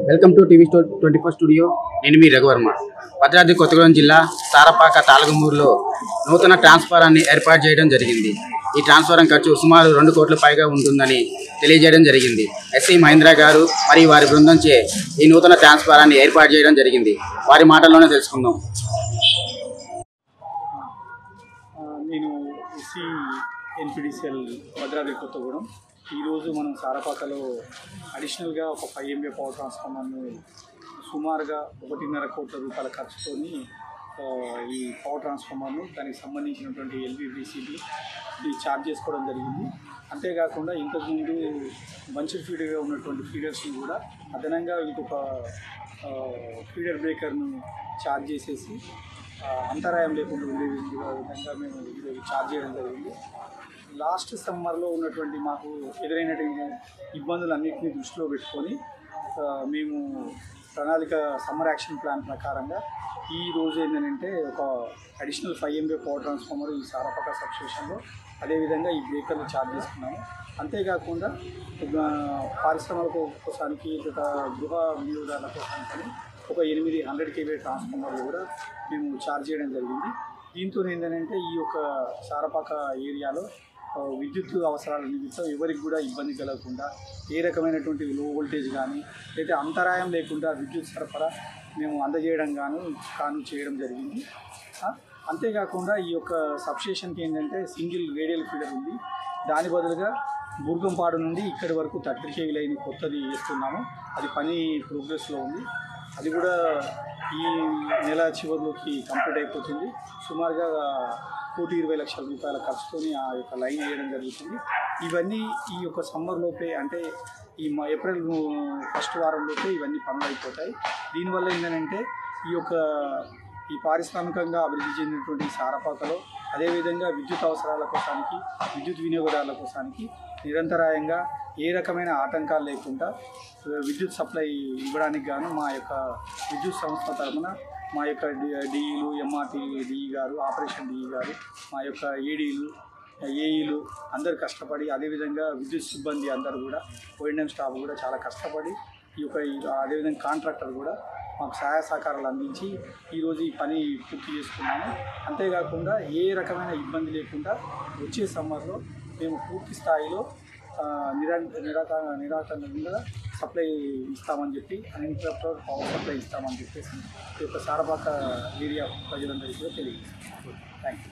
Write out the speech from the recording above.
Welcome to TV store 24 studio. నేను మీ రఘువర్మ. భద్రాద్రి కొత్తగూడెం జిల్లా తారపాక తాళగమూరులో నూతన ట్రాన్స్ఫారాన్ని ఏర్పాటు చేయడం జరిగింది. ఈ ట్రాన్స్ఫారం ఖర్చు సుమారు 2 కోట్ల పైగా ఉంటుందని తెలియజేయడం జరిగింది. ఎస్సీ మహేంద్ర గారు మరియు వారి బృందంచే ఈ నూతన ట్రాన్స్ఫారాన్ని ఏర్పాటు చేయడం జరిగింది. వారి మాటల్లోనే తెలుసుకుందాం. నేను ఎస్సీ ఎన్పిడిసిఎల్ భద్రాద్రి కొత్తగూడెం. ఈరోజు మనం సారపాకలో అడిషనల్గా ఒక 5 MVA పవర్ ట్రాన్స్ఫార్మర్ను సుమారుగా 1.5 కోట్ల రూపాయల ఖర్చుతో ఈ పవర్ ట్రాన్స్ఫార్మర్ను దానికి సంబంధించినటువంటి ఎల్బీబీసీబీ ఇది ఛార్జ్ చేసుకోవడం జరిగింది. అంతేకాకుండా ఇంతకుముందు బంచర్ ఫీడర్గా ఉన్నటువంటి ఫీడర్స్ని కూడా అదనంగా ఇంకొక ఫీడర్ బ్రేకర్ను ఛార్జ్ చేసేసి అంతరాయం లేకుండా ఉండే విధంగా మేము ఛార్జ్ చేయడం జరిగింది. లాస్ట్ సమ్మర్లో ఉన్నటువంటి మాకు ఎదురైనటువంటి ఇబ్బందులన్నింటినీ దృష్టిలో పెట్టుకొని మేము ప్రణాళిక సమ్మర్ యాక్షన్ ప్లాన్ ప్రకారంగా ఈ రోజు ఏంటంటే ఒక అడిషనల్ 5 MVA పవర్ ట్రాన్స్ఫార్మర్ ఈ సారపాక సబ్స్టేషన్లో, అదేవిధంగా ఈ బ్రేకర్లు ఛార్జ్ చేసుకున్నాము. అంతేకాకుండా పారిశ్రామిక కోసానికి గృహ వినియోగదారుల కోసానికి ఒక 8 100 kV ట్రాన్స్ఫార్మర్లు కూడా మేము ఛార్జ్ చేయడం జరిగింది. దీంతో ఏంటంటే ఈ యొక్క సారపాక ఏరియాలో విద్యుత్ అవసరాల నిమిత్తం ఎవరికి కూడా ఇబ్బంది కలగకుండా ఏ రకమైనటువంటి లో వోల్టేజ్ కానీ లేదా అంతరాయం లేకుండా విద్యుత్ సరఫరా మేము అందజేయడం చేయడం జరిగింది. అంతేకాకుండా ఈ యొక్క సబ్స్టేషన్కి ఏంటంటే సింగిల్ రేడియల్ ఫీడర్ ఉంది. దాని బదులుగా బూర్గంపాడు నుండి ఇక్కడి వరకు 30 kV లైన్ కొత్తది వేస్తున్నాము. అది పని ప్రోగ్రెస్లో ఉంది. అది కూడా ఈ నెల చివరిలోకి కంప్లీట్ అయిపోతుంది. సుమారుగా 1,20,00,000 రూపాయల ఖర్చుతో ఆ యొక్క లైన్ వేయడం జరుగుతుంది. ఇవన్నీ ఈ యొక్క సమ్మర్ లోపే, అంటే ఈ ఏప్రిల్ 1st వారంలోపే ఇవన్నీ పనులు అయిపోతాయి. దీనివల్ల ఏంటంటే ఈ పారిశ్రామికంగా అభివృద్ధి చెందినటువంటి సారపాకలో అదేవిధంగా విద్యుత్ అవసరాల కోసానికి, విద్యుత్ వినియోగదారుల కోసానికి నిరంతరాయంగా ఏ రకమైన ఆటంకాలు లేకుండా విద్యుత్ సప్లై ఇవ్వడానికి గాను మా యొక్క విద్యుత్ సంస్థ తరఫున మా యొక్క డిఈలు, ఎంఆర్టీ డిఈ గారు, ఆపరేషన్ డిఈ గారు, మా యొక్క ఏడీలు, ఏఈలు అందరూ కష్టపడి, అదేవిధంగా విద్యుత్ సిబ్బంది అందరూ కూడా, ఓఎన్ఎం స్టాఫ్ కూడా చాలా కష్టపడి అదేవిధంగా కాంట్రాక్టర్ కూడా మాకు సహాయ సహకారాలు అందించి ఈరోజు ఈ పని పూర్తి చేసుకున్నాము. అంతేకాకుండా ఏ రకమైన ఇబ్బంది లేకుండా వచ్చే సమ్మర్లో మేము పూర్తి స్థాయిలో నిరాకరణంగా సప్లై ఇస్తామని చెప్పి, అన్ఇంటరప్టెడ్ పవర్ సప్లై ఇస్తామని చెప్పేసి ఈ యొక్క సారపాక ఏరియా ప్రజలందరికీ కూడా తెలియజేస్తాం. Thank you.